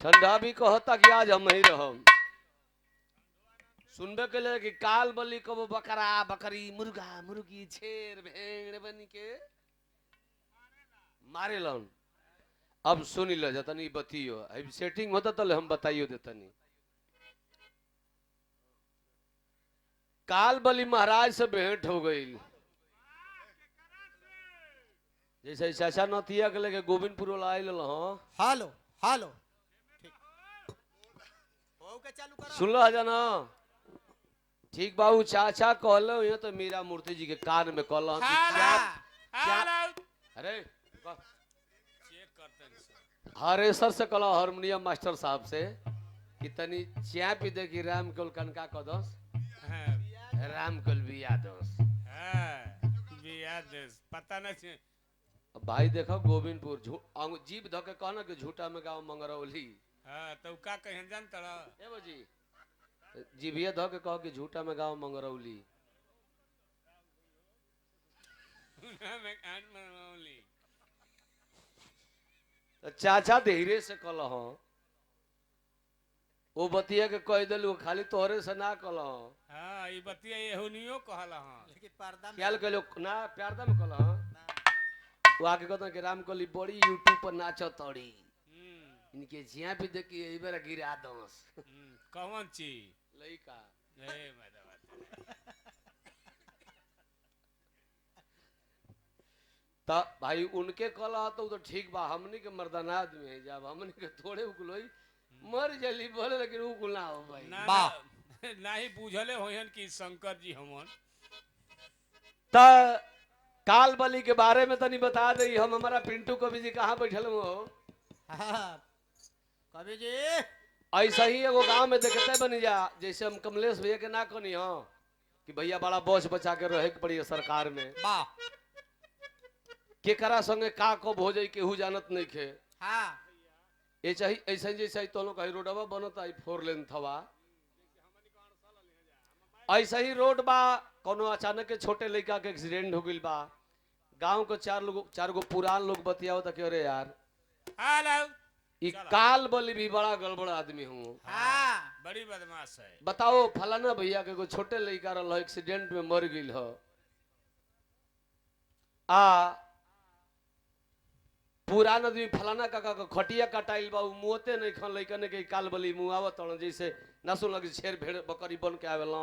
ठंडा भी कहता कि आज हम ही रहम। सुनबे के लिए कि काल बलि कबो बकरा बकरी मुर्गा मुर्गी शेर भेड़ बन के मारे लन। अब सुन लो जतनी बतियो अब सेटिंग होता तो हम बताइयो देतनी। काल बलि महाराज से भेंट हो गई। जैसे चाचा नतिया के लेके गोविंदपुर आयल हेलो हेलो हो के चालू करो। सुन लो जना ठीक बाबू चाचा कहलो ये तो मीरा मूर्ति जी के कान में कहलो कि क्या अरे हरे सर से कहलो हारमोनियम मास्टर साहब से कि तनी चा पी दे कि राम कुल कनका कदस राम कुल बिया दोस बिया दोस पता नहीं। भाई देखो गोविंदपुर जीप धो के कहना कि झूठा में गाँव मंगरौली। हाँ तो का कहें जानता ए बजी जीभिया धो के कहो कि झूठा में गाँव मंगरौली। तो चाचा धीरे से कहल वो बतिया के कह दिलू खाली तोहरे से ना कहल। हाँ ये बतिया एहुनियो कहला हां लेकिन पर्दा में क्या कहलो ना प्यारदा में कहल वो आके कहता कि राम कली बड़ी यूट्यूब पर नाचो तड़ी इनके जिया भी देखी यही बार गिरा दस कौन चीज लइका ए मैडम तो भाई उनके कला तो ठीक बा हमनी के मर्दाना आदमी है जब हमनी के थोड़े उकुलोई मर जली बोले लेकिन उकुल ना हो भाई ना नहीं बुझले होयन कि शंकर जी हमन ता काल बलि के बारे में तनी बता दे हम हमारा पिंटू कवि जी कहाँ बैठल हो। कवि जी ऐसा ही एगो गांव में देखते बनी जा जैसे हम कमलेश भैया के ना कनी हो कि भैया बड़ा बोझ बचा के रहे के पड़ी सरकार में वाह केकरा संगे का कब हो जाई केहू जानत नहीं खे। हाँ ये चाहिए ऐसे जैसे तो लोग रोडवा बनता है 4 लेन थवा ऐसा ही रोड बा कोनो अचानक के छोटे लड़का के एक्सीडेंट हो गई बा गांव को 4 गो पुरान लोग बतियाओ तक अरे यार हेलो ई काल बलि भी बड़ा गड़बड़ आदमी हूँ। हाँ बड़ी बदमाश है। बताओ फलाना भैया के कोई छोटे लड़का रहा एक्सीडेंट में मर गई हो आ पुरान आदमी फलाना काका का खटिया कटाइल बा मुँहते नहीं खन लैकने के काल बलि मुआवत जैसे ना सुन लगी शेर भेड़ बकरी बन के आवेल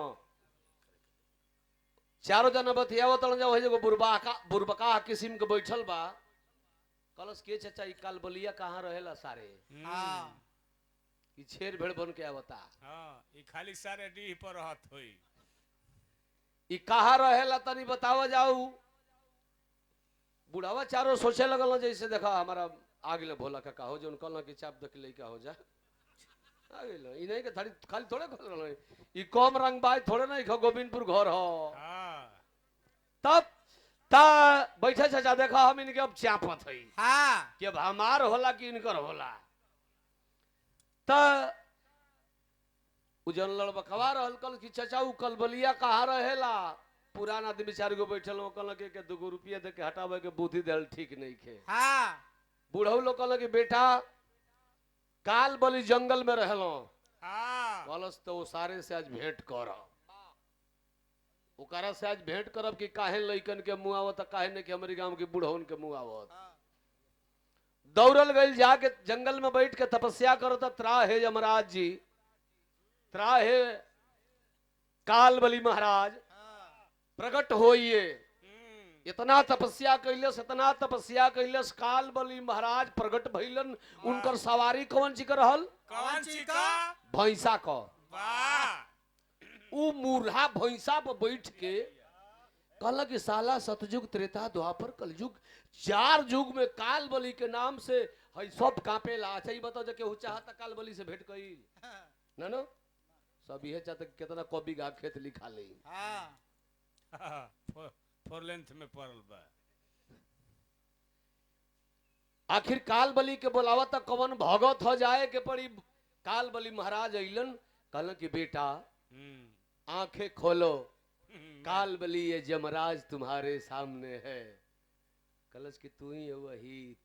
चारों जना बतियावत जाओ बुरबका किस्म के बैठल बा कलश के चाचा ई काल बलिया कहाँ रहेला सारे हाँ ई शेर भेड़ बन के आवता हां ई खाली सारे डी पर रहत होई ई कहाँ रहेला तनी बतावा जाऊ। बुढ़ावा चारों सोचे लगल जैसे देखा हमारा आगे भोला काका हो जो कल की चाप देख लइका हो जा आगे ई नहीं के खाली थोड़े खोल ई कम रंग बाज थोड़े नहीं गोविंदपुर घर हो हां तब ता बैठे चाचा देखा हम इनके अब चापत हई हाँ कि अब हमार होला कि इनकर होला ता उजन लड़बकवा रहल कल कि चाचा उ कल बलिया कहाँ रहेला पुराना आदमी 4 गो बैठल हो कल के 2 रुपया दे के हटावे के बुद्धि देल ठीक नहीं खे। हाँ बूढ़ऊ लोग कल कि बेटा काल बलि जंगल में रहलो हां कलस तो सारे से आज भेंट कर ओकरा से आज भेंट करब कि काहे लइकन के मुआवत काहे ने कि हमरे गांव के बूढ़वन के मुआवत दौड़ल गइल जाके जंगल में बैठ के तपस्या करता त्राहे यमराज जी त्राहे काल बलि महाराज प्रकट होइए इतना तपस्या कैलस काल बलि महाराज प्रकट भइलन उनकर सवारी कौन ची रहल कौन ची का भैंसा क वाह उ मूर्हा भैंसा पर बैठ के कहला कि साला सतयुग त्रेता द्वापर कलयुग 4 युग में काल बलि के नाम से हई सब कांपेला। अच्छा ही बताओ जो केहू चाहता काल बलि से भेंट कइल ना ना सब ये चाहता कितना कवि गा खेत लिखा ले हाँ फोर लेंथ में पड़ल बा आखिर काल बलि के बोलावा तक कवन भगत हो जाए के पड़ी। काल बलि महाराज अइलन कहलन कि बेटा आंखें खोलो काल बलि ये जमराज तुम्हारे सामने है। कलश कि तू ही है वही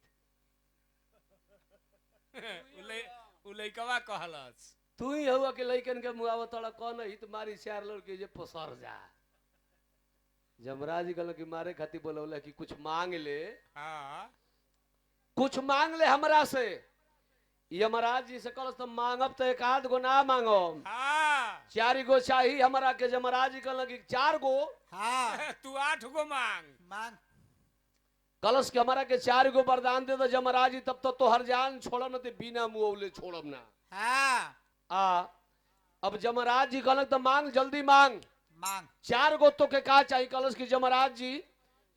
उ लइकवा कहलस तू ही हुआ कि लइकन के मुआवत तोड़ा कौन ही तुम्हारी चार लड़के जे पसर जा। जमराज कहल कि मारे खातिर बोलौले कि कुछ मांग ले, हाँ कुछ मांग ले हमरा से। यमराज जी से कहलस तो मांगब तो एक आध गो ना मांगो, हाँ 4 गो चाहिए हमरा के। जमराज जी कहल कि 4 गो। हाँ तू 8 गो मांग मांग कलश के हमारा के 4 गो वरदान दे दो जमराज जी, तब तो तोहर जान छोड़ब न, ते बिना मुआवले छोड़ब ना। हाँ अब जमराज जी कहलक तो मांग, जल्दी मांग। मांग 4 गो तो के का चाहिए? कलश की जमराज जी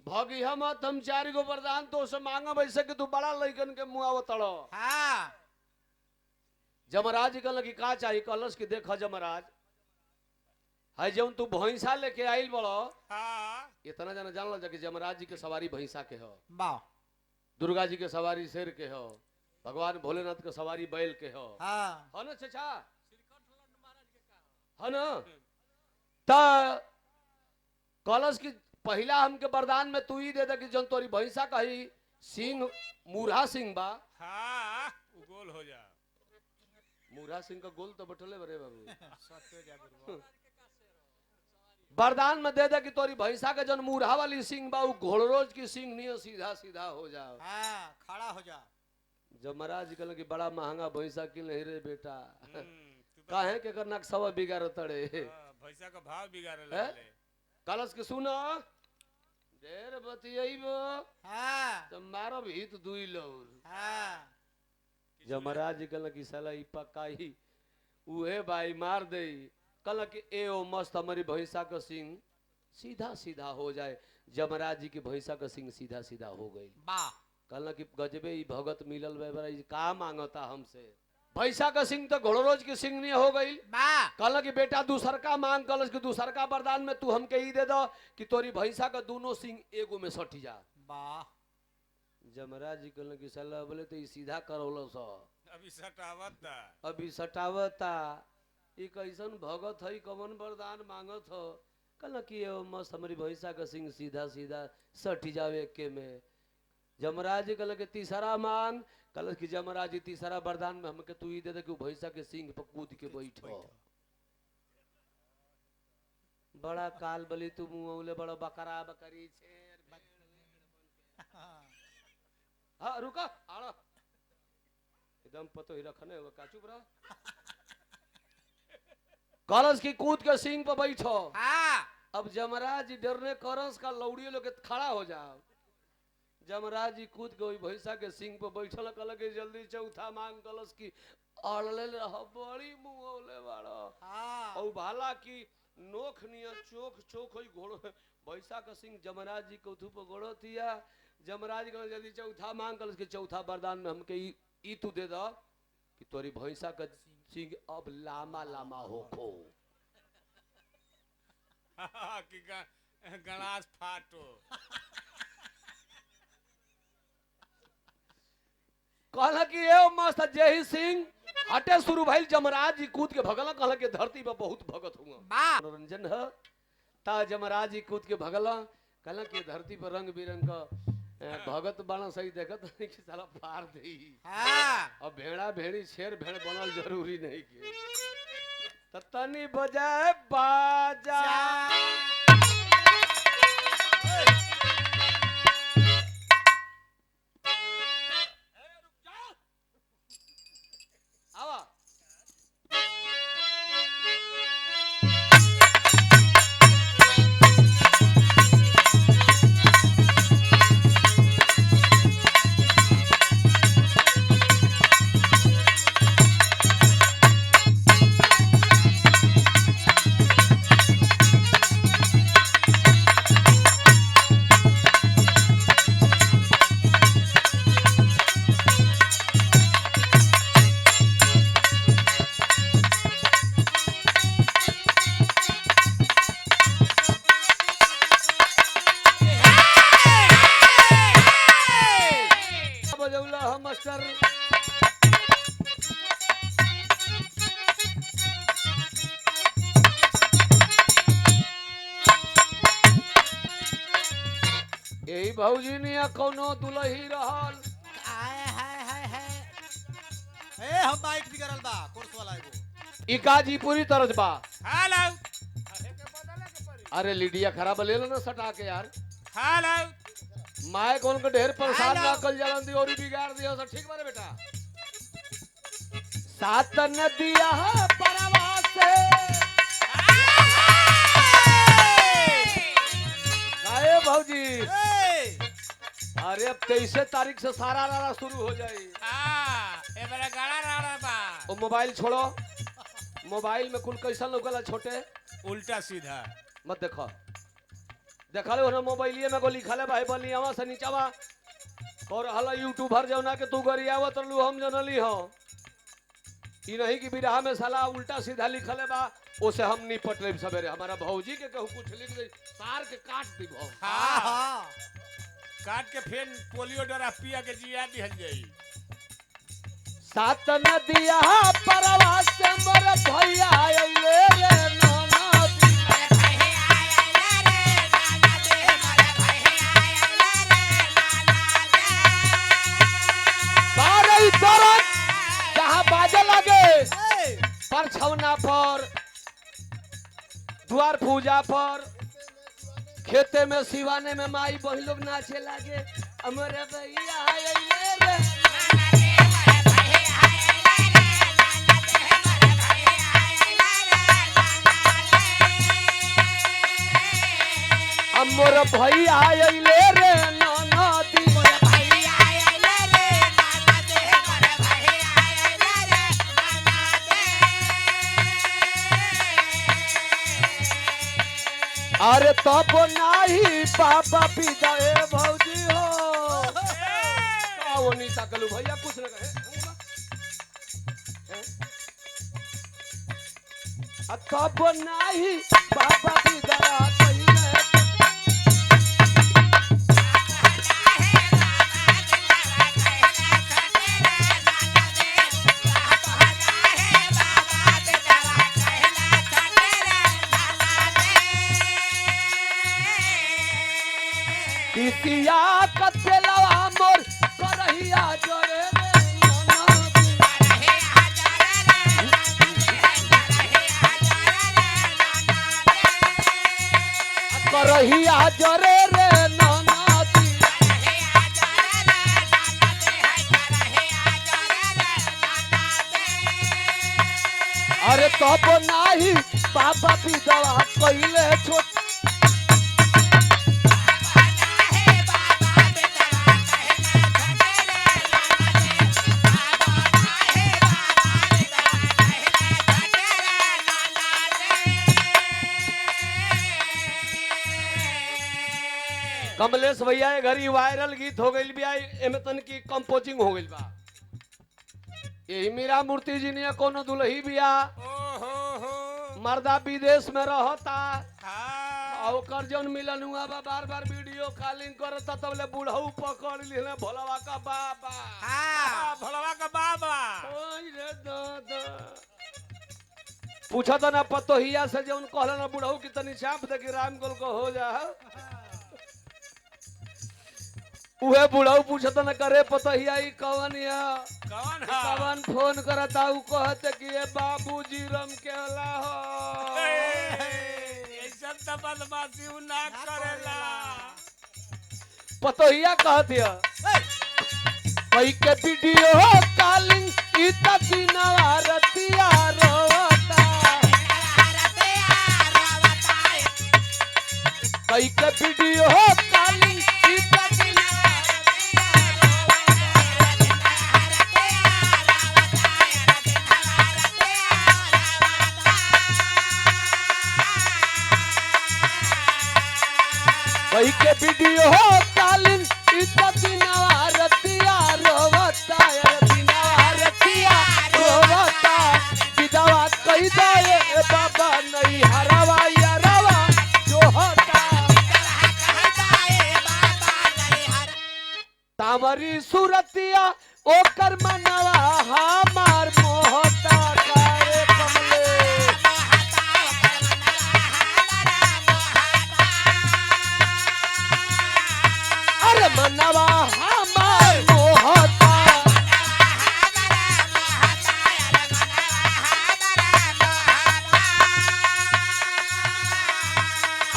भगी हम 4 गो वरदान तो से मांगब, ऐसे कि तू बड़ा लइकन के मुआवत तड़ो। हाँ जमराज जी कहलक कि का चाहिए? कलश की देख जमराज, है जौन तू भैंसा लेके आइल बड़ो, हाँ इतना जना जान लो कि जमराज जी के सवारी भैंसा के हो, वाह दुर्गा जी के सवारी शेर के हो, भगवान भोलेनाथ के सवारी बैल के हो। हाँ है ना चचा? है ना? त कलश की पहला हमके वरदान में तू ही दे दे कि जौन तोरी भैंसा कही सिंह मूढ़ा सिंह बा। हाँ उ गोल हो जा मूढ़ा सिंह का गोल तो बटले बरे बाबू। वरदान में दे दे कि तोरी भैंसा के जौन मूढ़ा वाली सिंह बा उ घोड़रोज की सिंह नहीं सीधा सीधा हो जाओ। हाँ खड़ा हो जा। जब महाराज कहल कि बड़ा महंगा भैंसा किन नहीं रे बेटा, तू तो काहे के कर नक्शा बिगाड़ तड़े। भैंसा का भाव बिगाड़े हैं? लगले कलश के सुनो, देर बतियबो हाँ तो मारब हित दुई लौर। हाँ जब महाराज कहल कि साला ई पक्का ही उहे भाई मार दे। कहल कि ए ओ मस्त हमारी भैंसा का सिंह सीधा सीधा हो जाए। जमराज जी की भैंसा का सिंह सीधा सीधा हो गई। वाह कहल कि गजबे ई भगत मिलल बे, का मांगता हमसे? भैंसा का सिंह तो घोड़रोज की सिंह नहीं हो गई। वाह कहल कि बेटा दूसर का मांग। कहल कि दूसर का वरदान में तू हमके ई दे दो कि तोरी भैंसा का दोनों सिंह एगो में सट जा। वाह जमराज जी कहल कि साला बोले तो ई सीधा करौलो स, अभी सटावत दा अभी सटावता। ई कैसन भगत है, कवन वरदान मांगत हो? कहल कि ए मस्त हमारी भैंसा का सिंह सीधा सीधा सट जावे के में। जमराज जी कहल कि तीसरा मांग। कहल कि जमराज जी तीसरा वरदान में हमके तू ही दे दे कि भैंसा के सिंह पर कूद के बैठो। बड़ा काल बली तू मुँह बड़ा बकरा बकरी शेर। हाँ रुका आड़ा एकदम पतो ही रखने हुआ का चुप रहा। कलश की कूद के सिंह पर बैठो। हाँ अब जमराज जी डरने करस का लौड़ियों लोग खड़ा हो जाओ। जमराज जी कूद के वही भैंसा के सिंह पर बैठल। कहल कि जल्दी चौथा मांग। कलश की अड़ले रह, बड़ी मुँह बाड़ो। हाँ और भाला की नोख नियर चोख चोख होई घोड़ो भैंसा का सिंह जमराज जी के उथु पर गोड़ो थिया। जमराज कहल जल्दी चौथा मांग। कहल के चौथा वरदान में हमके ई तू दे दो कि तोरी भैंसा का सिंह अब लामा लामा होखो। कि गणास फाटो कहल कि ए मस्त जेही सिंह हटे शुरू भइल। जमराज जी कूद के भगल। कहल के धरती पर बहुत भगत हुआ वाह मनोरंजन है। ता जमराज जी कूद के भगल। कहल कि धरती पर रंग बिरंग का भगत बना सही देखत नहीं कि साला पार दे। हाँ अब भेड़ा भेड़ी शेर भेड़ बनल जरूरी नहीं के। त तनी बजाए बाजा आवा। बजौला हम मास्टर। यही भौजी ने कोनो दुलही रहल। हाय हाय हाय हाय हम बाइक बिगड़ल बा कोर्स वाला एगो इकाजी पूरी तरह बा। हेलो अरे लीडिया खराब ले लो ना सटा के यार। हेलो माए कौन के ढेर परेशान हेलो। ना कल जलन दी और बिगाड़ दियो सब ठीक बारे बेटा। सात नदिया परवा से काहे भौजी। ए अरे अब 23 तारीख से सारा रारा शुरू हो जाए। ए बड़ा गाड़ा राड़ा बा वो मोबाइल छोड़ो। मोबाइल में कुल कैसा लोगला छोटे उल्टा सीधा मत देखो। देखा लो ना मोबाइलिए में को लिखल है भाई बलियावा से नीचावा और हला यूट्यूबर जो ना के तू गरियावत रहलू हम जनली हो। ई नहीं कि बिरहा में साला उल्टा सीधा लिखल है बा ओसे हम निपट लेब सवेरे। हमारा भौजी के कहू कुछ लिख दे सार के काट दीबो। हां हां काट के फिर पोलियो डरा पिया के जिया दिहल जाई। सात नदिया परवा से मोर भैया आइले रे ननदी। बारह तरफ जहाँ बाजे लगे परछौना पर द्वार पूजा पर खेते में सिवाने में माई बहन लोग नाचे लागे हमारे भैया आइले रे। मोर भैया आइले रे ननदी। अरे तब नाही बाबा पिदाए भौजी हो। वो नीता कलू भैया कुछ न कहे। तब नाही बाबा पिदाया किसिया कतेलवा मोर करहिया जोरे रे ननदी। करहिया जोरे रे ननदी। अरे तब नाही बाबा विधवा कइले छोट। कमलेश भैया ये घरी वायरल गीत हो गई बिया एमे तन की कंपोजिंग हो गई बा। यही मीरा मूर्ति जी ने कोनो दुल्ही बिया मर्दा विदेश में रहता और ओकर जौन मिलन हुआ बा बार बार वीडियो कॉलिंग करता तब ले बुढ़ऊ पकड़ लिहले भोलावा का बाबा। हां भोलावा का बाबा। ओई रे दादा पूछा तो ना पतोहिया से जौन कहला ना बुढ़ऊ की तनी चाप दे कि राम गोल को हो जा। उहे बुढ़ऊ पूछत न करे पतहिया ई कवन या कौन है कवन फोन करता उ कहते कि ये बाबूजी रम केला हो। ऐसा तो बदमाशी उ ना करेला। पतहिया कहतिया कई के वीडियो कॉलिंग ई त दिनवा रतिया रोता। कई के वीडियो कॉलिंग ई त कई के वीडियो कॉलिंग इज्जत नवारतिया रोवता नवारतिया रोवता विधवा कही दे बाबा नहीं हरवा यारवा जो होता। तामरी सूरतिया ओकर मनवा हमार मोहता कारे कमले। मनवा हमार मोहता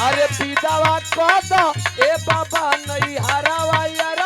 अरे विधवा को दो ए बाबा नहीं हरावा यार